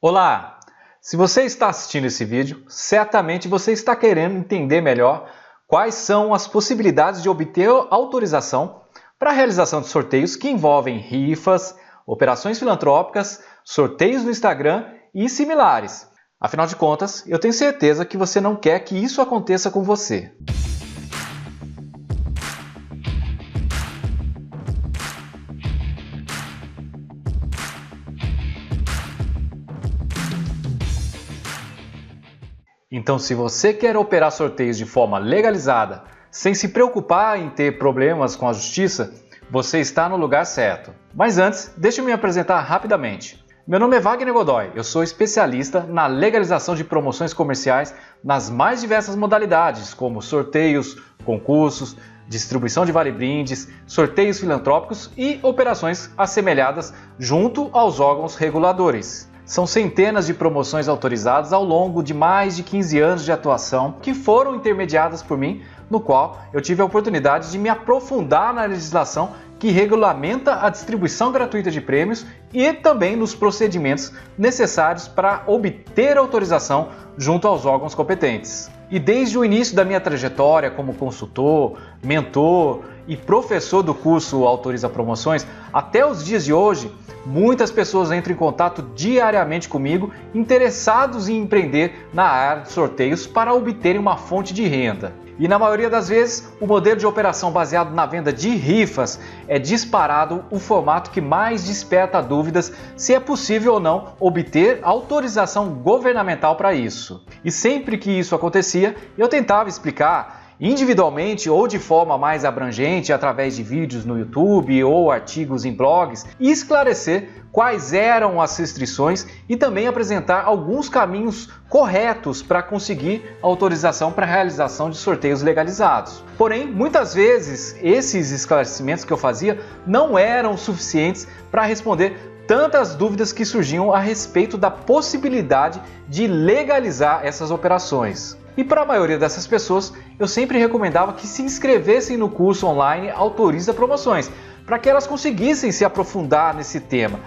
Olá! Se você está assistindo esse vídeo, certamente você está querendo entender melhor quais são as possibilidades de obter autorização para a realização de sorteios que envolvem rifas, operações filantrópicas, sorteios no Instagram e similares. Afinal de contas, eu tenho certeza que você não quer que isso aconteça com você. Então, se você quer operar sorteios de forma legalizada, sem se preocupar em ter problemas com a justiça, você está no lugar certo. Mas antes, deixe eu me apresentar rapidamente. Meu nome é Wagner Godoy, eu sou especialista na legalização de promoções comerciais nas mais diversas modalidades, como sorteios, concursos, distribuição de vale-brindes, sorteios filantrópicos e operações assemelhadas junto aos órgãos reguladores. São centenas de promoções autorizadas ao longo de mais de 15 anos de atuação que foram intermediadas por mim, no qual eu tive a oportunidade de me aprofundar na legislação que regulamenta a distribuição gratuita de prêmios e também nos procedimentos necessários para obter autorização junto aos órgãos competentes. E desde o início da minha trajetória como consultor, mentor e professor do curso Autoriza Promoções, até os dias de hoje, muitas pessoas entram em contato diariamente comigo, interessados em empreender na área de sorteios para obterem uma fonte de renda. E na maioria das vezes, o modelo de operação baseado na venda de rifas é disparado o formato que mais desperta dúvidas se é possível ou não obter autorização governamental para isso. E sempre que isso acontecia, eu tentava explicar individualmente ou de forma mais abrangente através de vídeos no YouTube ou artigos em blogs e esclarecer quais eram as restrições e também apresentar alguns caminhos corretos para conseguir autorização para a realização de sorteios legalizados. Porém, muitas vezes esses esclarecimentos que eu fazia não eram suficientes para responder tantas dúvidas que surgiam a respeito da possibilidade de legalizar essas operações. E para a maioria dessas pessoas, eu sempre recomendava que se inscrevessem no curso online Autoriza Promoções, para que elas conseguissem se aprofundar nesse tema.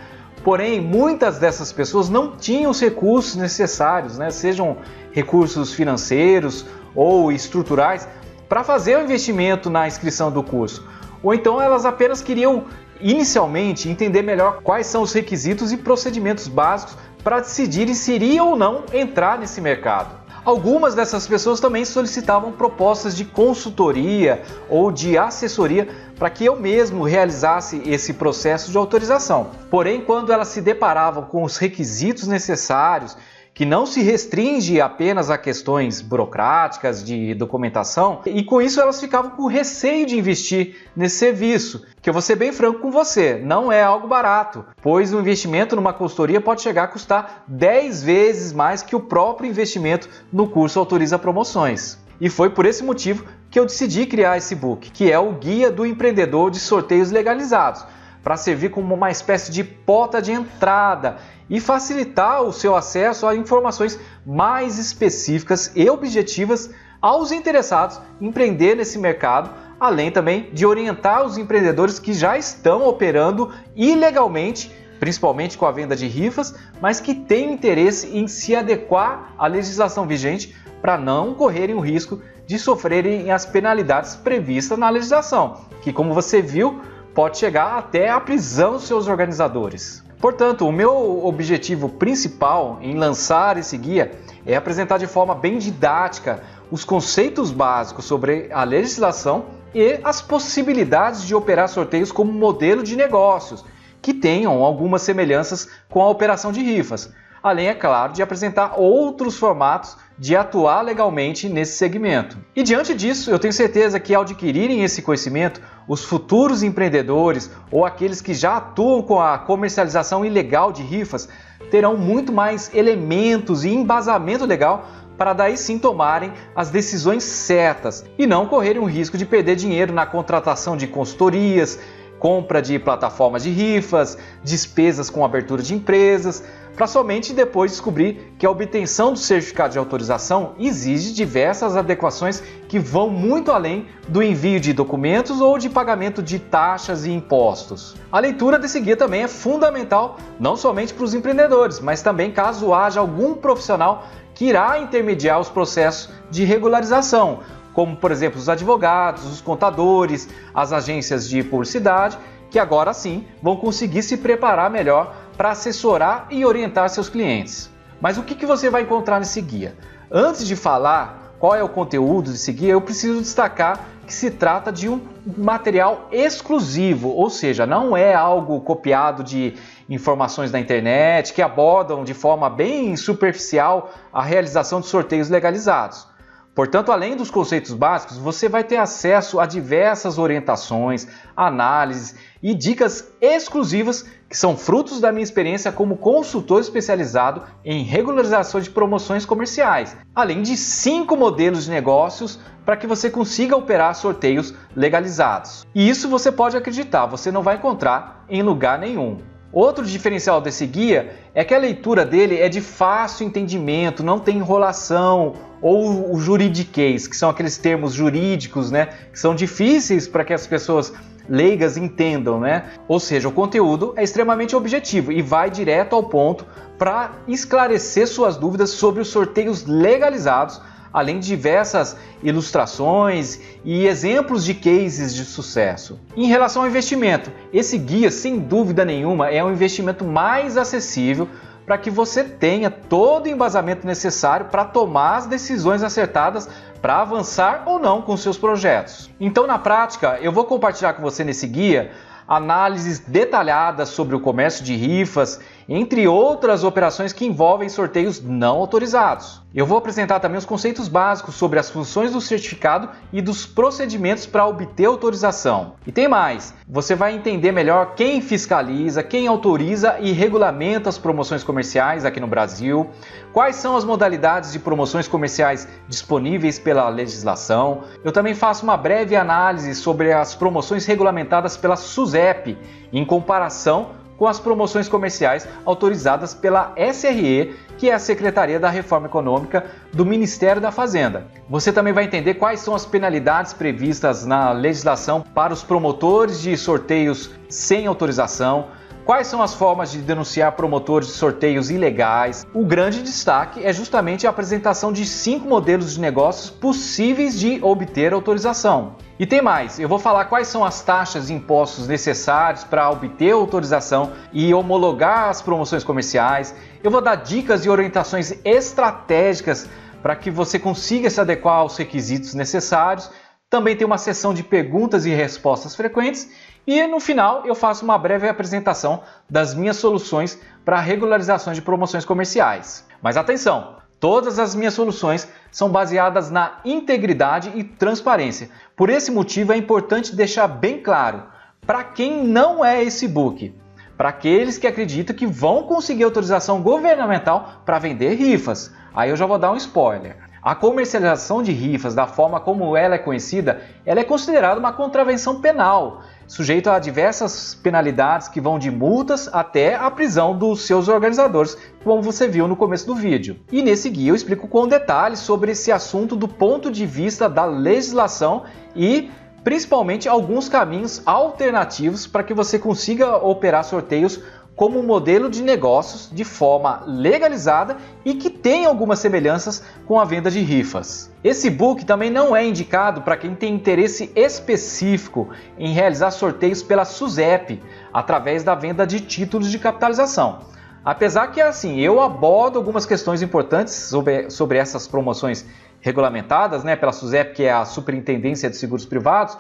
Porém, muitas dessas pessoas não tinham os recursos necessários, sejam recursos financeiros ou estruturais, para fazer o investimento na inscrição do curso. Ou então elas apenas queriam, inicialmente, entender melhor quais são os requisitos e procedimentos básicos para decidirem se iriam ou não entrar nesse mercado. Algumas dessas pessoas também solicitavam propostas de consultoria ou de assessoria para que eu mesmo realizasse esse processo de autorização. Porém, quando elas se deparavam com os requisitos necessários, que não se restringe apenas a questões burocráticas de documentação, e com isso elas ficavam com receio de investir nesse serviço, que eu vou ser bem franco com você, não é algo barato, pois o investimento numa consultoria pode chegar a custar 10 vezes mais que o próprio investimento no curso Autoriza Promoções. E foi por esse motivo que eu decidi criar esse book, que é o Guia do Empreendedor de Sorteios Legalizados, para servir como uma espécie de porta de entrada e facilitar o seu acesso a informações mais específicas e objetivas aos interessados em empreender nesse mercado, além também de orientar os empreendedores que já estão operando ilegalmente, principalmente com a venda de rifas, mas que têm interesse em se adequar à legislação vigente para não correrem o risco de sofrerem as penalidades previstas na legislação, que, como você viu, pode chegar até a prisão dos seus organizadores. Portanto, o meu objetivo principal em lançar esse guia é apresentar de forma bem didática os conceitos básicos sobre a legislação e as possibilidades de operar sorteios como modelo de negócios, que tenham algumas semelhanças com a operação de rifas, além, é claro, de apresentar outros formatos de atuar legalmente nesse segmento. E diante disso, eu tenho certeza que ao adquirirem esse conhecimento, os futuros empreendedores ou aqueles que já atuam com a comercialização ilegal de rifas terão muito mais elementos e embasamento legal para daí sim tomarem as decisões certas e não correrem o risco de perder dinheiro na contratação de consultorias, compra de plataformas de rifas, despesas com abertura de empresas, para somente depois descobrir que a obtenção do certificado de autorização exige diversas adequações que vão muito além do envio de documentos ou de pagamento de taxas e impostos. A leitura desse guia também é fundamental não somente para os empreendedores, mas também caso haja algum profissional que irá intermediar os processos de regularização, como por exemplo os advogados, os contadores, as agências de publicidade, que agora sim vão conseguir se preparar melhor para assessorar e orientar seus clientes. Mas o que você vai encontrar nesse guia? Antes de falar qual é o conteúdo desse guia, eu preciso destacar que se trata de um material exclusivo, ou seja, não é algo copiado de informações da internet que abordam de forma bem superficial a realização de sorteios legalizados. Portanto, além dos conceitos básicos, você vai ter acesso a diversas orientações, análises e dicas exclusivas que são frutos da minha experiência como consultor especializado em regularização de promoções comerciais, além de 5 modelos de negócios para que você consiga operar sorteios legalizados. E isso você pode acreditar, você não vai encontrar em lugar nenhum. Outro diferencial desse guia é que a leitura dele é de fácil entendimento, não tem enrolação ou o juridiquês, que são aqueles termos jurídicos, que são difíceis para que as pessoas leigas entendam, Ou seja, o conteúdo é extremamente objetivo e vai direto ao ponto para esclarecer suas dúvidas sobre os sorteios legalizados, além de diversas ilustrações e exemplos de cases de sucesso. Em relação ao investimento, esse guia, sem dúvida nenhuma, é um investimento mais acessível para que você tenha todo o embasamento necessário para tomar as decisões acertadas para avançar ou não com seus projetos. Então, na prática, eu vou compartilhar com você nesse guia análises detalhadas sobre o comércio de rifas, entre outras operações que envolvem sorteios não autorizados. Eu vou apresentar também os conceitos básicos sobre as funções do certificado e dos procedimentos para obter autorização. E tem mais, você vai entender melhor quem fiscaliza, quem autoriza e regulamenta as promoções comerciais aqui no Brasil, quais são as modalidades de promoções comerciais disponíveis pela legislação. Eu também faço uma breve análise sobre as promoções regulamentadas pela SUSEP, em comparação com as promoções comerciais autorizadas pela SRE, que é a Secretaria da Reforma Econômica do Ministério da Fazenda. Você também vai entender quais são as penalidades previstas na legislação para os promotores de sorteios sem autorização, quais são as formas de denunciar promotores de sorteios ilegais. O grande destaque é justamente a apresentação de 5 modelos de negócios possíveis de obter autorização. E tem mais, eu vou falar quais são as taxas e impostos necessários para obter autorização e homologar as promoções comerciais. Eu vou dar dicas e orientações estratégicas para que você consiga se adequar aos requisitos necessários. Também tem uma seção de perguntas e respostas frequentes. E no final eu faço uma breve apresentação das minhas soluções para regularização de promoções comerciais. Mas atenção! Todas as minhas soluções são baseadas na integridade e transparência. Por esse motivo é importante deixar bem claro para quem não é esse book, para aqueles que acreditam que vão conseguir autorização governamental para vender rifas. Aí eu já vou dar um spoiler. A comercialização de rifas, da forma como ela é conhecida, ela é considerada uma contravenção penal, sujeito a diversas penalidades que vão de multas até a prisão dos seus organizadores, como você viu no começo do vídeo. E nesse guia eu explico com detalhes sobre esse assunto do ponto de vista da legislação e principalmente alguns caminhos alternativos para que você consiga operar sorteios como um modelo de negócios de forma legalizada e que tem algumas semelhanças com a venda de rifas. Esse book também não é indicado para quem tem interesse específico em realizar sorteios pela SUSEP, através da venda de títulos de capitalização. Apesar que eu abordo algumas questões importantes sobre essas promoções regulamentadas pela SUSEP, que é a Superintendência de Seguros Privados,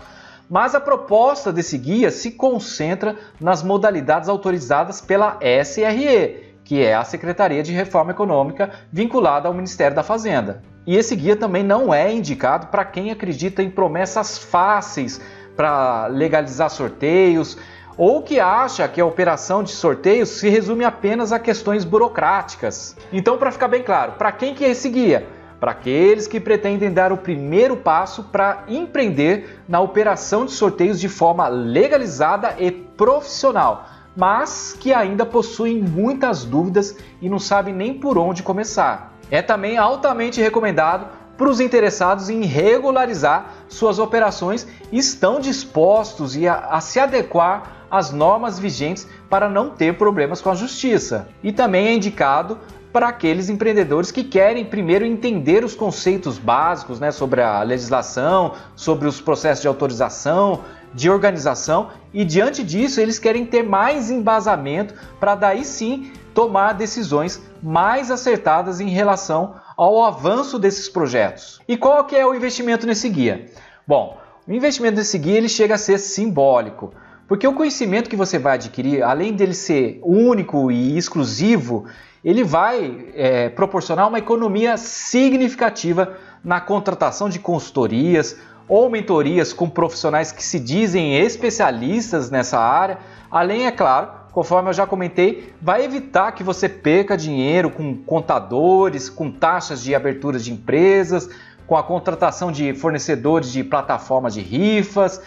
mas a proposta desse guia se concentra nas modalidades autorizadas pela SRE, que é a Secretaria de Reforma Econômica vinculada ao Ministério da Fazenda. E esse guia também não é indicado para quem acredita em promessas fáceis para legalizar sorteios ou que acha que a operação de sorteios se resume apenas a questões burocráticas. Então, para ficar bem claro, para quem que é esse guia? para aqueles que pretendem dar o primeiro passo para empreender na operação de sorteios de forma legalizada e profissional, mas que ainda possuem muitas dúvidas e não sabem nem por onde começar. É também altamente recomendado para os interessados em regularizar suas operações e estão dispostos a se adequar às normas vigentes para não ter problemas com a justiça. E também é indicado para aqueles empreendedores que querem primeiro entender os conceitos básicos, sobre a legislação, sobre os processos de autorização, de organização, e diante disso eles querem ter mais embasamento para daí sim tomar decisões mais acertadas em relação ao avanço desses projetos. E qual que é o investimento nesse guia? Bom, o investimento nesse guia ele chega a ser simbólico, porque o conhecimento que você vai adquirir, além dele ser único e exclusivo, ele vai proporcionar uma economia significativa na contratação de consultorias ou mentorias com profissionais que se dizem especialistas nessa área, além, é claro, conforme eu já comentei, vai evitar que você perca dinheiro com contadores, com taxas de abertura de empresas, com a contratação de fornecedores de plataformas de rifas,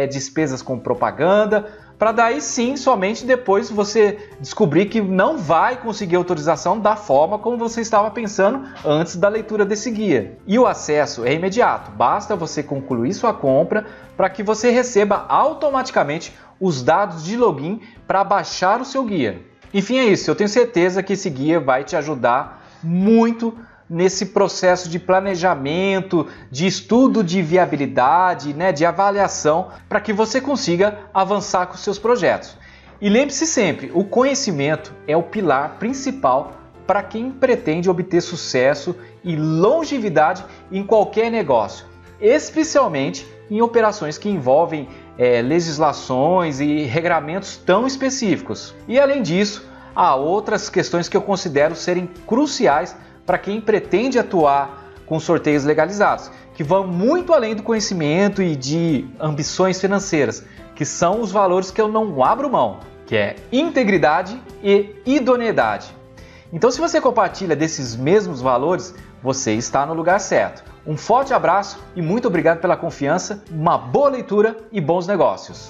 despesas com propaganda, para daí sim, somente depois você descobrir que não vai conseguir autorização da forma como você estava pensando antes da leitura desse guia. E o acesso é imediato, basta você concluir sua compra para que você receba automaticamente os dados de login para baixar o seu guia. Enfim, é isso, eu tenho certeza que esse guia vai te ajudar muito nesse processo de planejamento, de estudo de viabilidade, de avaliação, para que você consiga avançar com seus projetos. E lembre-se sempre, o conhecimento é o pilar principal para quem pretende obter sucesso e longevidade em qualquer negócio, especialmente em operações que envolvem legislações e regramentos tão específicos. E além disso, há outras questões que eu considero serem cruciais para quem pretende atuar com sorteios legalizados, que vão muito além do conhecimento e de ambições financeiras, que são os valores que eu não abro mão, que é integridade e idoneidade. Então, se você compartilha desses mesmos valores, você está no lugar certo. Um forte abraço e muito obrigado pela confiança, uma boa leitura e bons negócios!